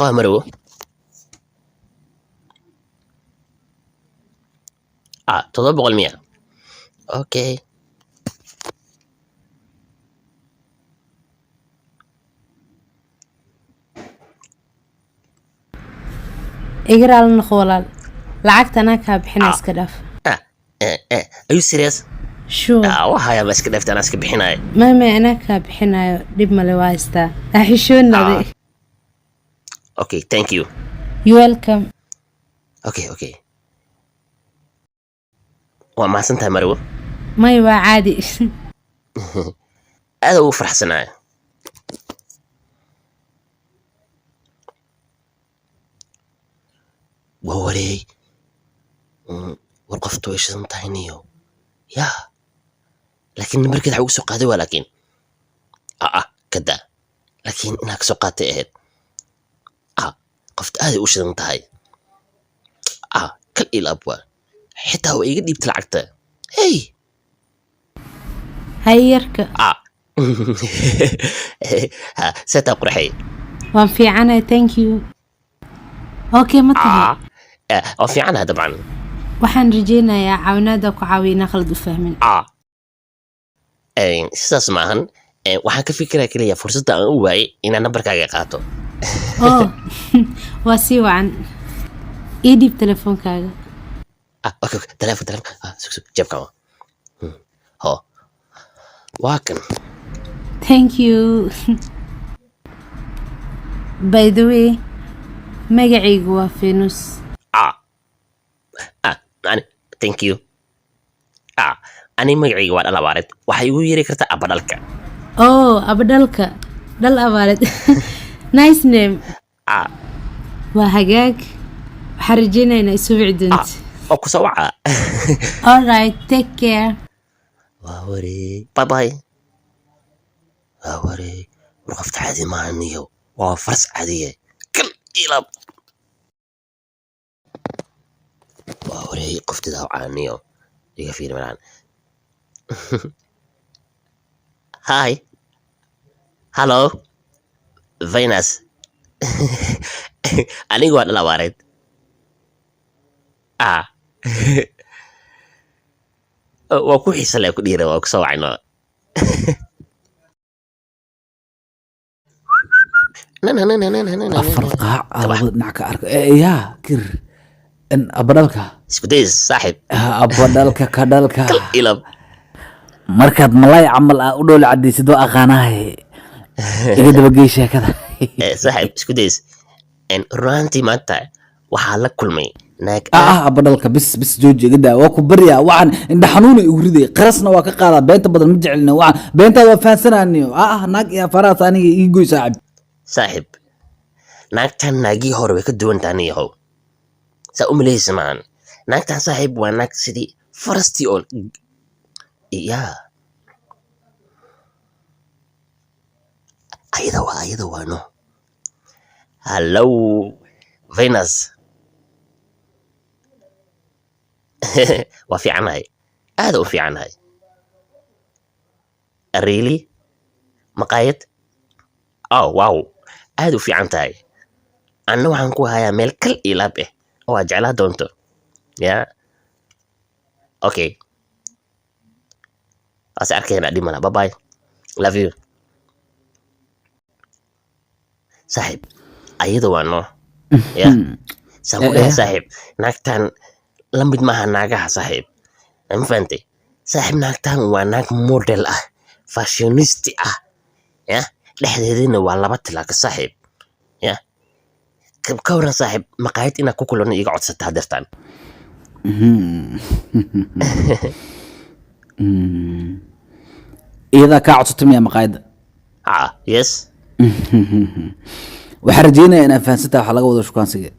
مرو تضرب المياه. اوكي اقرا لنا خوالال لعقت انا كابحنا اسكداف. ايو سيريس شو وهاي بس كدفت انا اسك بحناي ما انا كابحنا دب مالي وايستا احشونا دي. اوكي ثانك يو. يو ويلكم. اوكي وما سنتها مرو ما يبقى عادي. هذا هو فرح سناي ووري ورقفتو ايش سنتهينيو يا لكن مركز حقوق سوق هذا ولكن كدا لكن انك سوقاتي اهد قفت هذه وش سنتهي كل الابواب حتى هو يقدر يبتلعكته هي هيرك ستقرحي وان في عنا ثانك يو. اوكي مطلع في عنها طبعا waxaan rajeynayaa caawinaada ku caawina khalad u fahmin. sidaas maahan waxaan ka fikiraa keliya fursadda aan u waayay inaan nambarkaaga qaato. waa sii wacan ii dhiib telefoonkaaga. okay telefoon jeebka waa kan. thank you. by the way magacaygu waa Venus. thank you. ani magacayga waa dhal abaareed waxay igu yeeri kartaa abadhalka. abadhalka dhal abaareed. nice name. waa hagaag waxaan rajeynaynaa isu wici doonti. waa ku soo waca. alright take care. waa waree bye bye. waa waree warqafta caadi maaha niyo waa faras caadiye kal ilab. waa waree qoftidaa caaniyo iga fiiri malaan. hi hello Venus. anigu waa dhal abaareed. waa ku xiisa le ku dhiira waa ku soo wacayno. afar qaac labada dhinac ka arka yaa kir in abadhalka isku days saaxiib. abadhalka ka dhalka ilab markaad malay camal u dhowl cadaysid oo aqaanahay iga dabagey sheekada. saaxiib isku days runtii maanta waxaa la kulmay naag abadhalka bis jooji iga daa waa ku baryaa waxaan indha xanuuna igu riday qarasna waa ka qaadaa beenta badan ma jecelina waxaan beentaada waa fahansanaaniyo naag iyo faraas aniga ii goy saaxiib naagtan naagii hore way ka duwan tahay yahow saa u maleysa maahan naagtan saaxiib waa naag sidii farastii oo ayada waa no. hallo Venus. waa fiicanahay aada u fiicanahay really maqaayad wow aada u fiican tahay anna waxaan ku hayaa meel kal ilaab oo aad jeclaa doonto okay waase arkayna dhimana bye bye love you saaxiib ayada waa no saan ku dhahay saaxiib naagtan la mid maaha naagaha saaxiib ma fahantay saaxiib naagtan waa naag model fashionisti dhexdeedina waa 2 tilaaka saaxiib ka waran saaxiib maqaayad inaad ku kulano iga codsata hadeertaan. iyadaa kaa codsata miyaa maqaayadda? yes. waxaan rajeynaya inaan fahansantaha waxa laga wado shukaansiga.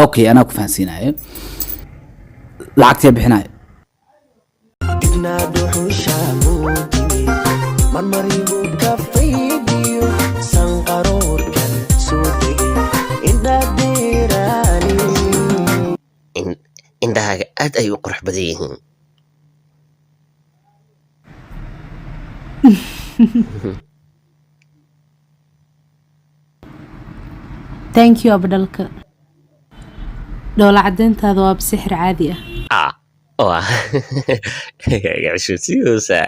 okay anaa ku fahansiinayo lacagtiyaa bixinayo. indhahaaga aad ay u qurux badan yihiin. thank you abdalka dhoola cadeyntaada waa bisixir caadi ah waa cushuusiyuusa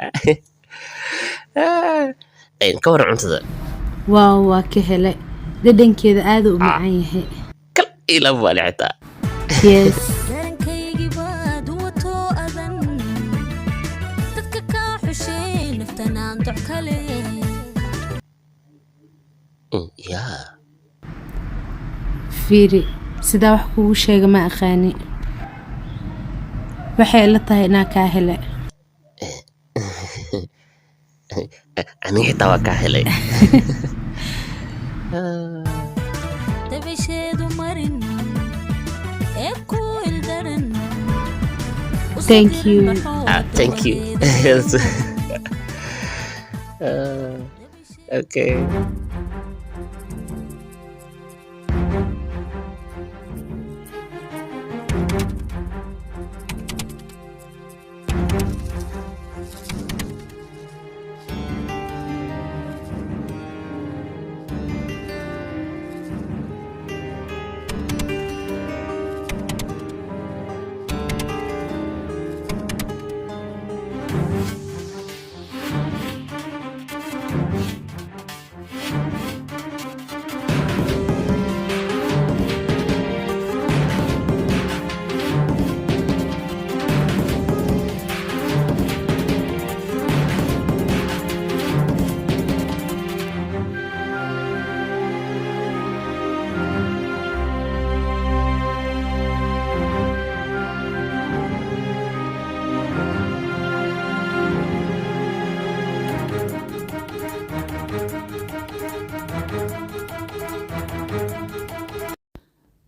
ka waran cuntada waaw waa ka hele dhadhankeeda aad u macaan yahay kal ila baali xitaa yes yaa fiiri sidaa wax kugu sheega ma aqaani waxay ila tahay inaa kaa hele aniga xitaa waa kaa helay thank you thank you okay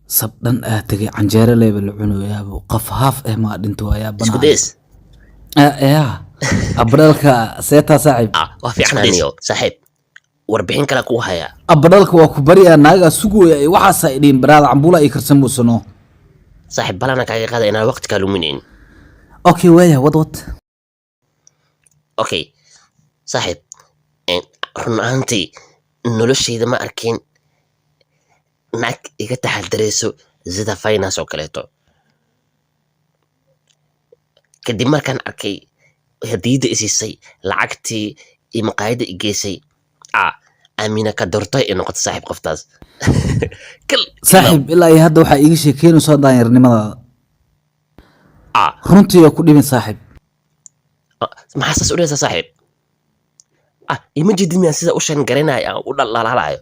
sabdhan tagay canjeero leeba la cunayaabo qof haaf ma dhinto ayaa banaan isku days abdalka seeta saaxiib waa fiicnaaniyo saaxiib warbixin kale ku haya abdalka waa ku bariyaa naaga sugooya waxaas ay dhiin baraada cambuula ay karsan buusano saaxiib balana kaaga qaada inaan waqti ka luminayn okay waya wad okay saaxiib run ahaantii noloshayda ma arkin naag iga taxadarayso sida finance oo kaleeto kadib markaan arkay hadiyadda isiisay lacagtii iyo maqaayadda i geysay aamina ka dortay ee noqota saaxiib qoftaas saaxiib ilaa iyo hadda waxaa iiga sheekeynayso daanyarnimadaada runtii waa ku dhimin saaxiib maxaa saas u dhehaysaa saaxiib ima jedid miyaan sida u shan garanaya aan u dhalaalayo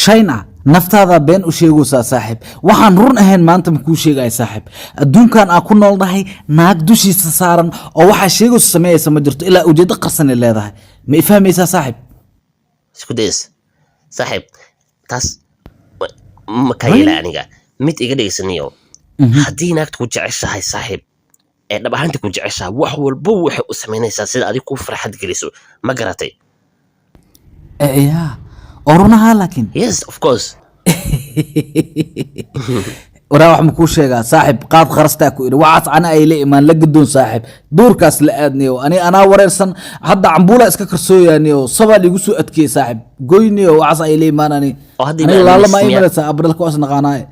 shayna naftaada been u sheegaysaa saaxiib waxaan run ahayn maanta ma kuu sheegaya saaxiib adduunkan aan ku noolnahay naag dushiisa saaran oo waxaa sheegayso sameeyaysa ma jirto ilaa ujeeddo qarsan ay leedahay ma ifahmaysaa saaxiib isku days saaxiib taas ma ka yeela aniga mid iga dhegeysaniyo haddii naagta ku jeceshahay saaxiib ee dhab ahaantii ku jeceshahay wax walba waxay u samaynaysaa sida adiga ku farxad geliso ma garatay oo runahaa laakiin yes of course waraa wax ma kuu sheegaa saaxiib qaad qarastaa ku idhi waxaas ana ay la imaan la gadoon saaxiib duurkaas la aadnayo anaa wareersan hadda cambuula iska karsooyaaniyo sabaa liigu soo adkeeyey saaxiib goyniyo waxaas ay la imaan aniga laalama ay malaysaa abdalka waas naqaanaaye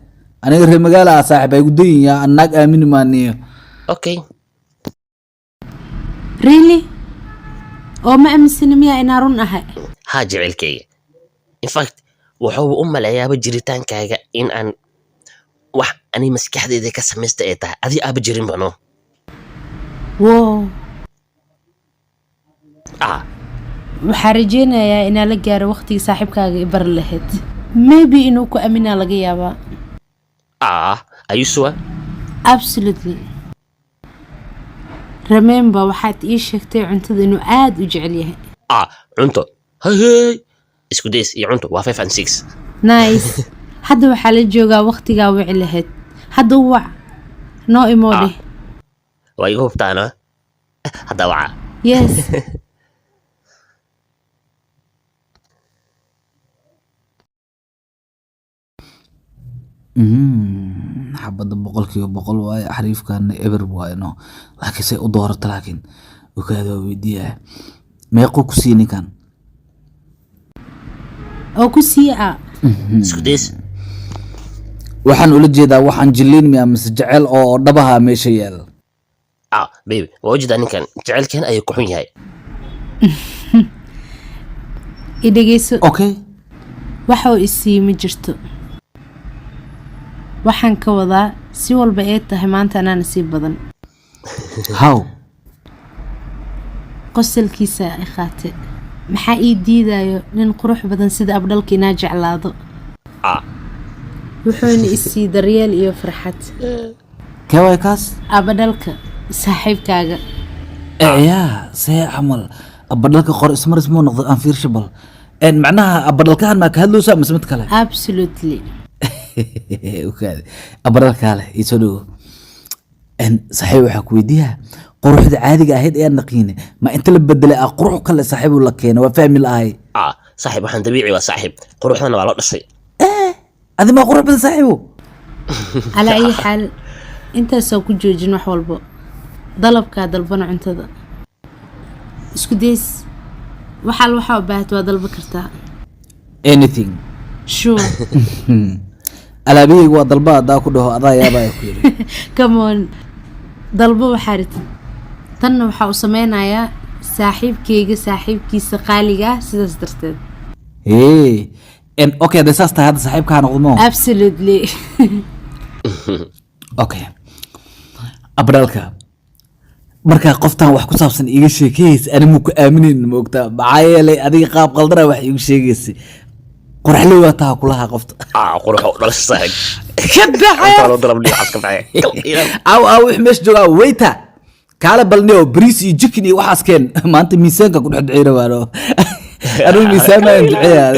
aniga reer magaala ah saaxiib ay gudayin yaa anaag aamini maaniyo okay really oo ma aaminsani miyaa inaa run ahay haa jecelkeyga infact wuxuu u maleeyaaba jiritaankaaga in aan wax ani maskaxdeeda ka samaysta ay tahay adii aaba jirin bano wow waxaa rajeynayaa inaa la gaaro waqtigii saaxiibkaaga i bari lahayd maybe inuu ku aaminaa laga yaabaa are you sure absolutely remember waxaad ii sheegtay cuntada inuu aad u jecel yahay cunto hey isku days iyo cunto waa 5 and 6 nice hadda waxaa la joogaa waqtigaa wici lahayd hadda wac noo imoodhe waa iga hubtaana hadda waca yes xabadda 100% waaye xariifkaana eber waaye no laakiin say u doorata laakiin ogaada waa weydiiyaa meequu ku sii ninkan oo ku sii isku days waxaan ula jeedaa waxaan jiliin miya mise jecel oo dhabaha meesha yaal baby waa ujeedaa ninkan jecelkeen ayuu ku xun yahay i dhegeyso okay waxa uu isii ma jirto waxaan ka wadaa si walba ee tahay maanta anaan sii badan how qosolkiisa ay qaate maxaa ii diidayo nin qurux badan sida abdhalka inaa jeclaado wuxuuna isii daryeel iyo farxad kaway kaas abadhalka saaxiibkaaga yaa see camal abadhalka qor ismaris muu noqdo aan fiirshabal macnaha abadhalkahan maa ka hadloosaa mise mid kale absolutely okaade abadhalkaale iisoo dhowo saaxiib waxaa ku weydiiyaa quruxda caadiga ahayd ayaan naqiine ma inta la bedelay qurux kale saaxiibu la keena waa fahmi lahay saaxiib waxaan dabiici waa saaxiib quruxdana waa loo dhashay adi maa qurux badan saaxiibo calaa ayi xaal intaasoo ku joojin wax walbo dalabkaa dalbana cuntada isku days waxaal waxaa u baahat waa dalba kartaa anything sure alaabahayga waa dalba haddaa ku dhaho adaa yaabaa ku yiri come on dalbo waxaa ritid tanna waxaa u sameynayaa saaxiibkayga saaxiibkiisa qaaliga sidaas darteed okay de saas tahay hadda saaxiibkaa noqdo mo absolutely okay abdalka markaa qoftaan wax ku saabsan iiga sheekayaysa animuu ku aaminayn maogtaa maxaa yeelay adiga qaab qaldana wax iigu sheegaysay qoraxle waa taha kulahaa qofta quruxo dhalasha saaxiib aw wix meesha joogaa weyta kaale balneo bariis iyo jikin iyo waxaas keen maanta miisaanka ku dhex duceyna baano anuu miisaan maan duceeyaa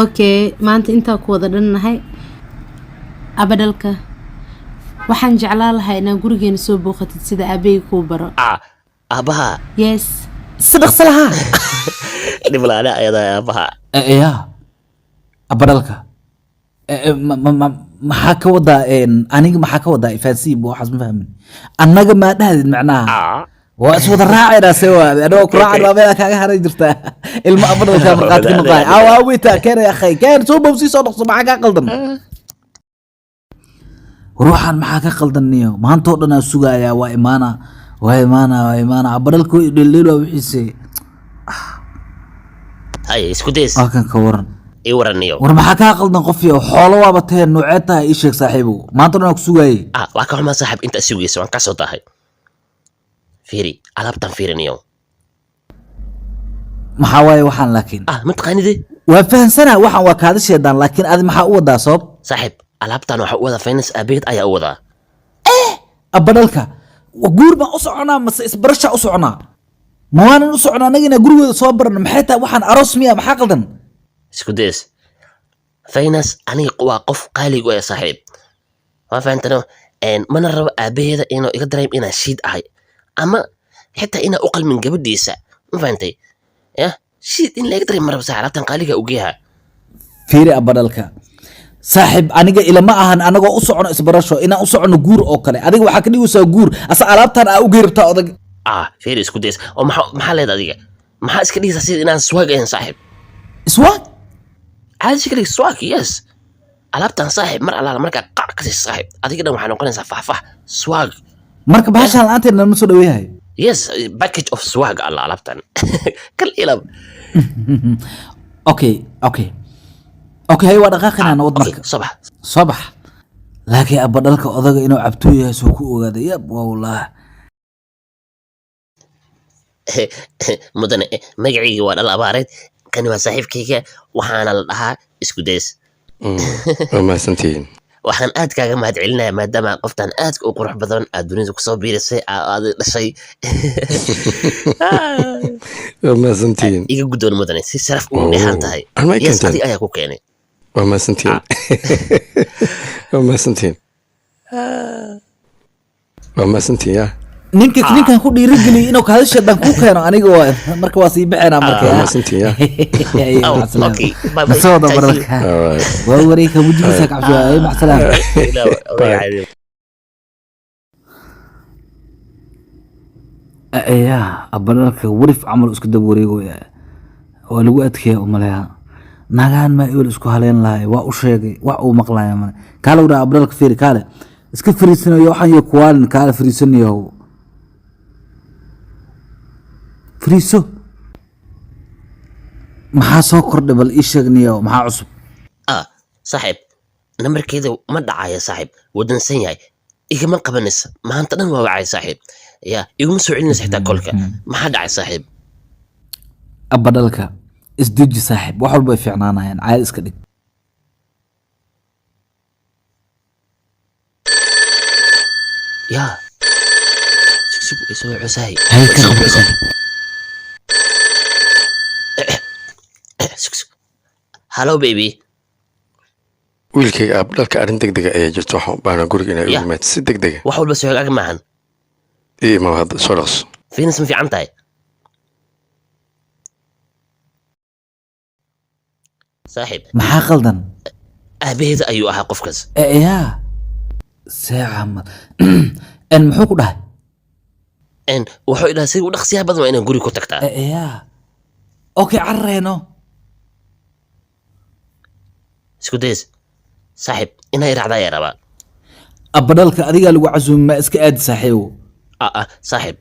okay maanta intaa ku wada dhannahay abadhalka waxaan jeclaan lahaa inaa gurigeena soo booqatid sida aabahey kuu baro aabaha yes si dhaqso lahaa dhiblaana ayadaa aabaha ya abadhalka maxaa ka wadaa aniga maxaa ka wadaa ifaansiib waxaas ma fahmin annaga maa dhahdid macnaha waa iswada raacaynaa see waade anagoo ku raacan baa meelaa kaaga haran jirtaa ilmo abadhalka marqaad ka noqaay weyta keen akhay keen soo bowsii soo dhaqso maxaa kaa qaldan ruuxan maxaa ka qaldaniyo maantoo dhan aan sugayaa waa imaana abadhalka dheldheel waa wixiise hay isku days halkan ka waran ii waraniyo war maxaa kaa qaldan qofiyo xoolo waaba tahee noocee tahay ii sheeg saaxiibow maanta dhan aan ku sugaayey waa ka xumaa saaxiib intaa sugaysa waan ka soo dahay fiiri alaabtan fiiriniyo maxaa waaye waxaan laakiin mataqaanide waa fahansanaa waxaan waa kaada sheedaan laakiin adi maxaa u wadaa sabab saaxiib alaabtan waxaa u wadaa finance aabaheed ayaa u wadaa abadhalka guur baan u soconaa mase isbarashaa u soconaa ma waanan u soconaa annaga inaa gurigooda soo barano maxay tahay waxaan aroos miya maxaa qaldan isku days finance aniga waa qof qaaligu ee saaxiib waa fahantano mana rabo aabaheeda inuu iga dareem inaan shiid ahay ama xitaa inaa u qalmin gabadhiisa ma fahantay shiid in laga dareem maraba saaxiib alaabtan qaaliga ugeeha fiiri abadhalka saaxiib aniga ilama ahan anagoo u socono isbarasho inaan u socono guur oo kale adiga waxaa ka dhigaysaa guur asa alaabtan aa u geerabtaa odag fiiri isku days oo maxaa leeda adiga maxaa iska dhigaysaa sida inaan swag ahayn saaxiib swag caadi iska dhig swag yes alaabtan saaxiib mar allaala markaa qac ka siisa saaxiib adiga dhan waxaa noqonaysaa faahfaah swag marka bahashaan la-aanteed nama soo dhaweeyahay yes package of swag alla alaabtan kal ilab okay hay waa dhaqaaqinaa nabad marka soo bax laakiin abadhalka odaga inuu cabtoo yahay soo ku ogaaday yab wallah mudane magacayga waa dhal abaareed kani waa saaxiibkayga waxaana la dhahaa isku days waa mahadsantihiin waxaan aad kaaga mahad celinayaa maadaama qoftan aadka u qurux badan aad dunida kusoo biirisay aad dhashay waa mahadsantihiin iga guddoon mudane si sharaf ugu dheehan tahay yes adiga ayaa ku keenay waa mahadsantihiin waa mahadsantihiin waa mahadsantihiin ya ninkan ku dhiirigeliy inuu kaada sheedaan ku keeno aniga waa marka waa sii baxeenaa marka waa mahadsantihiin ya nasoo dabaralka waa wareegka mujigiisa kacabsho macsalaam abadhalka warif camal isku daba wareegoya waa lagu adkeeya umaleeha nagaan ma iwal isku haleen lahay waa u sheegay wax uu maqlaya mane kaale wada abdalka fiiri kaale iska fariisanayo waxaan iyo kuwaalin kaale fariisanayo fariiso maxaa soo kordhay bal ii sheegniyo maxaa cusub saaxiib nambarkeeda ma dhacaya saaxiib wadansan yahay igama qabanaysa maanta dhan waa wacay saaxiib yaa iguma soo celinaysa xitaa kolka maxaa dhacay saaxiib abadalka isdeji saaxiib wax walba ay fiicnaanayaan caadi iska dhig yaa sug isoo cusahay hay ka qabsan hello baby wiilkayga abdalka arrin degdega ayaa jirta waxaan u baahnaa guriga inay u yimaad si degdega wax walba soo hagaag maahan ma hadda soo dhaqso fiinas ma fiican tahay saaxiib maxaa qaldan aabaheeda ayuu ahaa qofkaas yaa saaca ma en muxuu ku dhahay wuxuu idhaha si u dhaqsiyaha badan waa inaan guri ku tagtaa yaa okay carreeno isku days saaxiib inay raacdaa ayaa rabaa abadalka adigaa lagu casuumi ma iska aadi saaxiibo saaxiib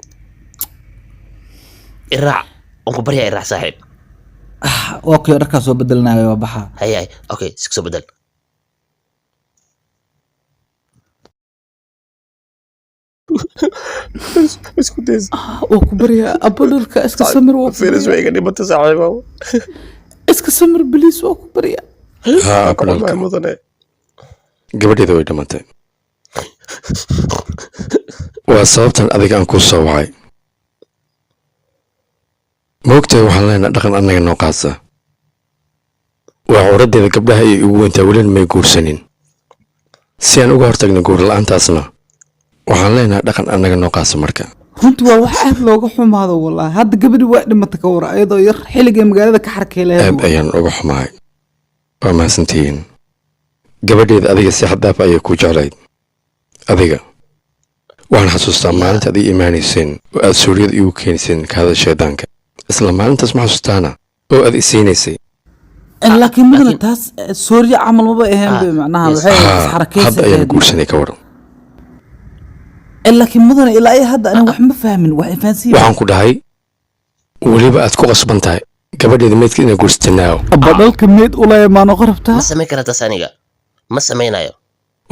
iraac waan ku baryaa iraac saaxiib okay dharkaa soo bedelnaayo waa baxaa hayay okay iska soo bedel isku days waa ku baryaa abadalka iska samir waa fiinas way iga dhimatay saaxiibow iska samir biliis waa ku baryaa haa abdalka mudane gabadheeda way dhimatay waa sababtan adiga aan kuu soo wacay moogtahay waxaan leenaha dhaqan annaga noo qaasa waa curaddeeda gabdhaha ayay ugu weyntaa welina may guursanin si aan uga hortagna guur la-aantaasna waxaan leenaha dhaqan annaga noo qaasa marka runtii waa wax aad looga xumaado wallaahi hadda gabadhi waa dhimata ka war ayadoo yar xilligay magaalada ka xarkay lahayd aad ayaan uga xumahay waa mahadsantihiin gabadheeda adiga si xaddaaf ayay ku jeclayd adiga waxaan xasuustaa maalinta ad ii imaanayseen oo aad suuriyada iigu keenayseen kaada shaydaanka isla maalintaas ma xasuustaana oo aad isiinaysay laakiin mudane taas sooriya camal maba ahayn bay macnaha waxay xarakeysa hadda ayaan guursanay ka waran laakiin mudane ilaa ay hadda aniga wax ma fahmin wax fahansiin waxaan ku dhahay weliba aad ku qasban tahay gabadheeda meydka inaad guursatanaayo abadalka meyd ula imaano qarabtaa ma samayn kara taas aniga ma samaynayo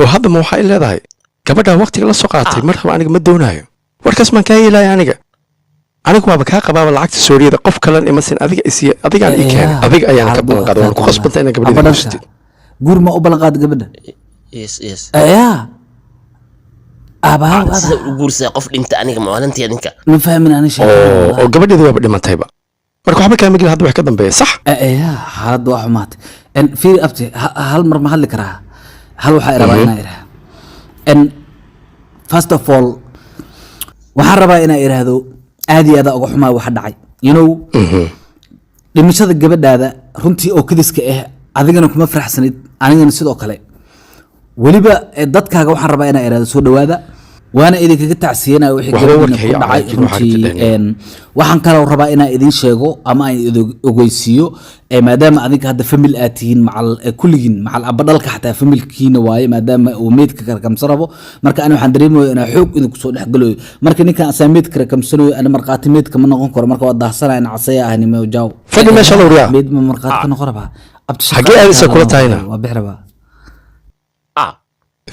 oo hadda ma waxay leedahay gabadhaa waqtiga la soo qaatay mar haba aniga ma doonaayo warkaas maan kaa yeelaya aniga waaba kaa qabaaba lacagta sooriyada qof kalan imasin adigaan ii keenay adiga ayaan ka ballan qaaday waan ku qasbantay inaad gabadheeda guursatid guur ma u ballan qaada gabadha yes yaa aabaa sida u guursadaa qof dhinta aniga maalintii adinka ma fahmin ani oo gabadheeda waaba dhimatayba marka waxba kaa migil hadda wax ka dambeeya sax yaa xaaladda waa xumaatay fiiri abti hal mar ma hadli karaa hal waxaa rabaa inaa idhaha first of all waxaan rabaa inaa idhaahdo aad iyo aada uga xumaa waxa dhacay dhimashada gabadhaada runtii oo kadiska ah adigana kuma faraxsanid anigana sidoo kale weliba dadkaaga waxaan rabaa inaa idhaahdo soo dhawaada waana idinkaga tacsiyeenayo wixii gabadhiina ku dhacay runtii waxaan kaloo rabaa inaa idin sheego ama aan idin ogeysiiyo maadaama adinka hadda famil aad tihiin macal kulligiin macal abadhalka xataa familkiina waaye maadaama uu meydka karakamsan rabo marka ani waxaan dareemayo inaa xoog idinku soo dhexgalayo marka ninkan asaa meyd karakamsanayo ani markhaati meydka ma noqon karo marka waa daahsanaya nacasaya ahnimo jaaw fadhi meesha lawriyaa meyd ma markhaati ka noqon rabaa xagee aadaysa kula tahayna waa bix rabaa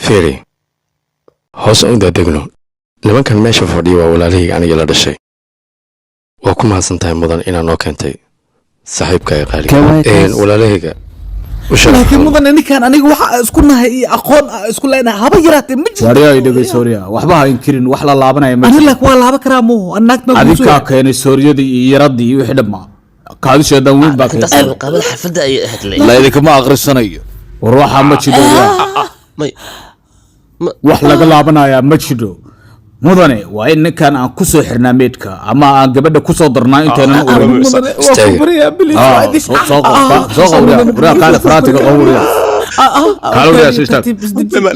fiiri hoos aan u daadegno nimankan meesha fadhiya waa walaalahayga aniga la dhashay waa ku mahadsan tahay mudan inaa noo keentay saaxiibkaaga qaaliga walaalahayga laakiin mudan ninkan aniga waxa isku nahay iyo aqoon isku leenahay haba yaraatee ma jirto Sooriya idagay Sooriya waxba ha inkirin wax la laabanaya ma aniga waa laaba karaa moo annaag ma adinka keenay Sooriyadii iyo yaradii iyo wixii dhammaa kaadi sheedan weyn baa intaas qabada xafada ay hadlay la idinka ma aqrisanayo war waxa ma jiro wax laga laabanaya ma jiro mudane waa in ninkan aan ku soo xirnaa meedka ama aan gabadha ku soo darnaa intaynan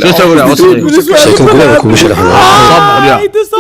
sheekan gudaha kugu sharaxnaa